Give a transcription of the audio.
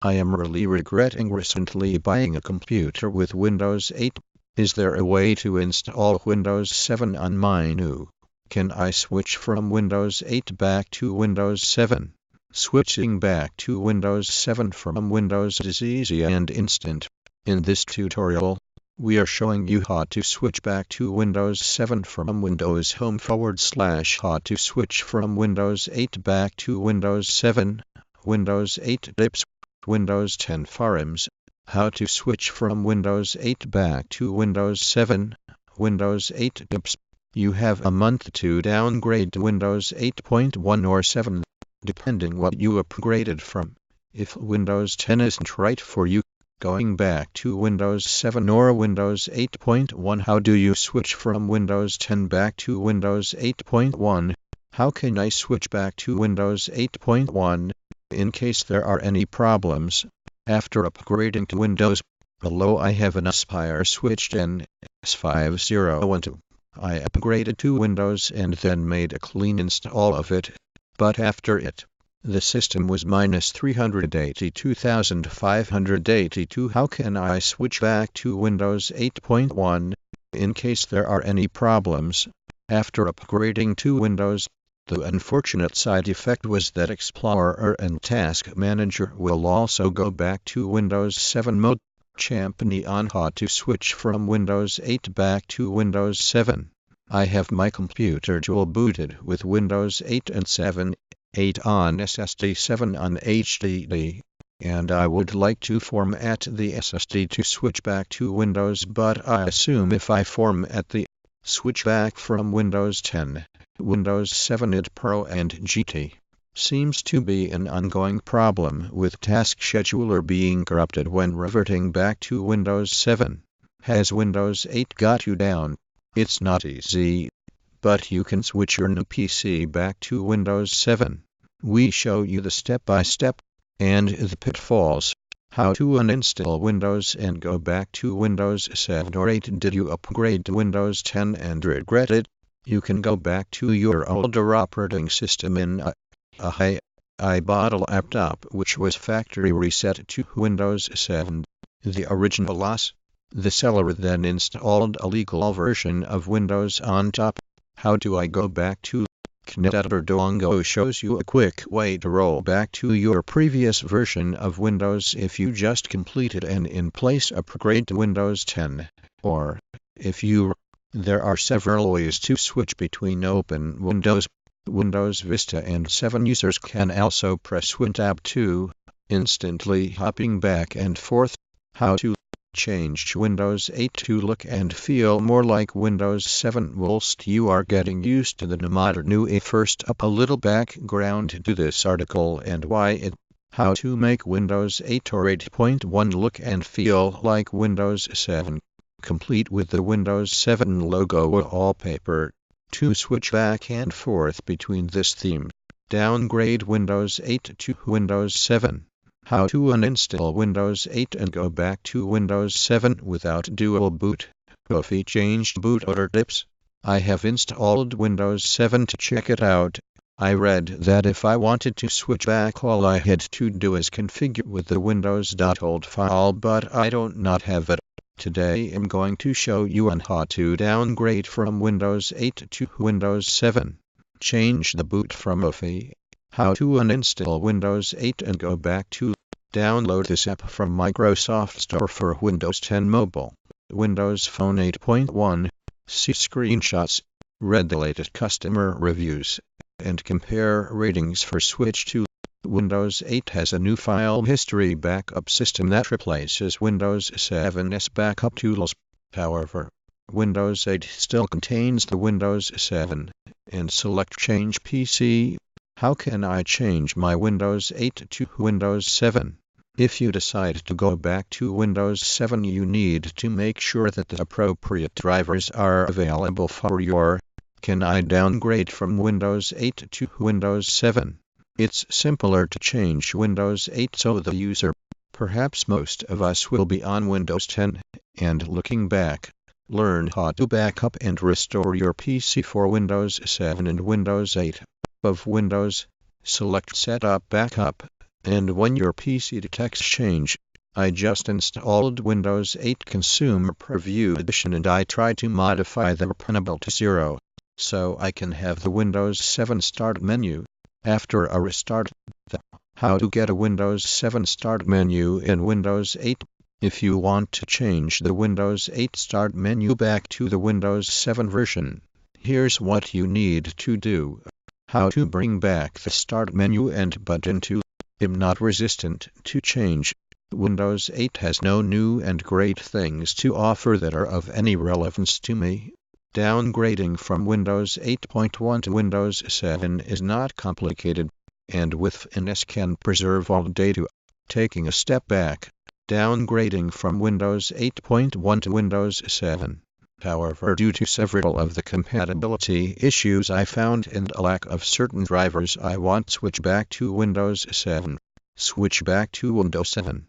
I am really regretting recently buying a computer with Windows 8. Is there a way to install Windows 7 on my new? Can I switch from Windows 8 back to Windows 7? Switching back to Windows 7 from Windows is easy and instant. In this tutorial, we are showing you how to switch back to Windows 7 from Windows Home / how to switch from Windows 8 back to Windows 7, Windows 8 tips, Windows 10 forums, how to switch from Windows 8 back to Windows 7, Windows 8 tips. You have a month to downgrade to Windows 8.1 or 7, depending what you upgraded from. If Windows 10 isn't right for you, going back to Windows 7 or Windows 8.1. How do you switch from Windows 10 back to Windows 8.1? How can I switch back to Windows 8.1? In case there are any problems after upgrading to Windows, below I have an Aspire switch in S5012. I upgraded to Windows and then made a clean install of it, but after it, the system was minus 382,582. How can I switch back to Windows 8.1? In case there are any problems after upgrading to Windows, the unfortunate side effect was that Explorer and Task Manager will also go back to Windows 7 mode. Champney on how to switch from Windows 8 back to Windows 7. I have my computer dual booted with Windows 8 and 7. 8 on SSD, 7 on HDD, and I would like to format the SSD to switch back to Windows, but I assume if I format the switch back from Windows 10, Windows 7 IT Pro and GT, seems to be an ongoing problem with Task Scheduler being corrupted when reverting back to Windows 7. Has Windows 8 got you down? It's not easy, but you can switch your new PC back to Windows 7. We show you the step-by-step and the pitfalls. How to uninstall Windows and go back to Windows 7 or 8. Did you upgrade to Windows 10 and regret it? You can go back to your older operating system in I bought a laptop which was factory reset to Windows 7, the original OS. The seller then installed a legal version of Windows on top. How do I go back to CNET editor? Dong Ngo shows you a quick way to roll back to your previous version of Windows if you just completed an in-place upgrade to Windows 10, or if you. There are several ways to switch between open Windows, Windows Vista and 7. Users can also press Win-Tab 2, instantly hopping back and forth. How to change Windows 8 to look and feel more like Windows 7 whilst you are getting used to the modern new. First up, a little background to this article and why it. How to make Windows 8 or 8.1 look and feel like Windows 7, complete with the Windows 7 logo wallpaper. To switch back and forth between this theme, downgrade Windows 8 to Windows 7. How to uninstall Windows 8 and go back to Windows 7 without dual boot. Coffee changed boot order tips. I have installed Windows 7 to check it out. I read that if I wanted to switch back, all I had to do is configure with the Windows.old file, but I don't not have it. Today I'm going to show you on how to downgrade from Windows 8 to Windows 7. Change the boot from Coffee. How to uninstall Windows 8 and go back to. Download this app from Microsoft Store for Windows 10 Mobile, Windows Phone 8.1. See screenshots, read the latest customer reviews, and compare ratings for switch to. Windows 8 has a new file history backup system that replaces Windows 7's backup tools. However, Windows 8 still contains the Windows 7, and select Change PC. How can I change my Windows 8 to Windows 7? If you decide to go back to Windows 7, you need to make sure that the appropriate drivers are available for your. Can I downgrade from Windows 8 to Windows 7? It's simpler to change Windows 8 so the user. Perhaps most of us will be on Windows 10, and looking back, learn how to back up and restore your PC for Windows 7 and Windows 8. Of Windows, select Setup Backup, And when your PC detects change, I just installed Windows 8 Consumer Preview Edition and I tried to modify the openable to 0, so I can have the Windows 7 Start menu. After a restart, how to get a Windows 7 Start menu in Windows 8. If you want to change the Windows 8 Start menu back to the Windows 7 version, here's what you need to do. How to bring back the Start menu and button to. I'm not resistant to change. Windows 8 has no new and great things to offer that are of any relevance to me. Downgrading from Windows 8.1 to Windows 7 is not complicated, and with finesse can preserve all data. Taking a step back, downgrading from Windows 8.1 to Windows 7. However, due to several of the compatibility issues I found and a lack of certain drivers, I want to switch back to Windows 7. Switch back to Windows 7.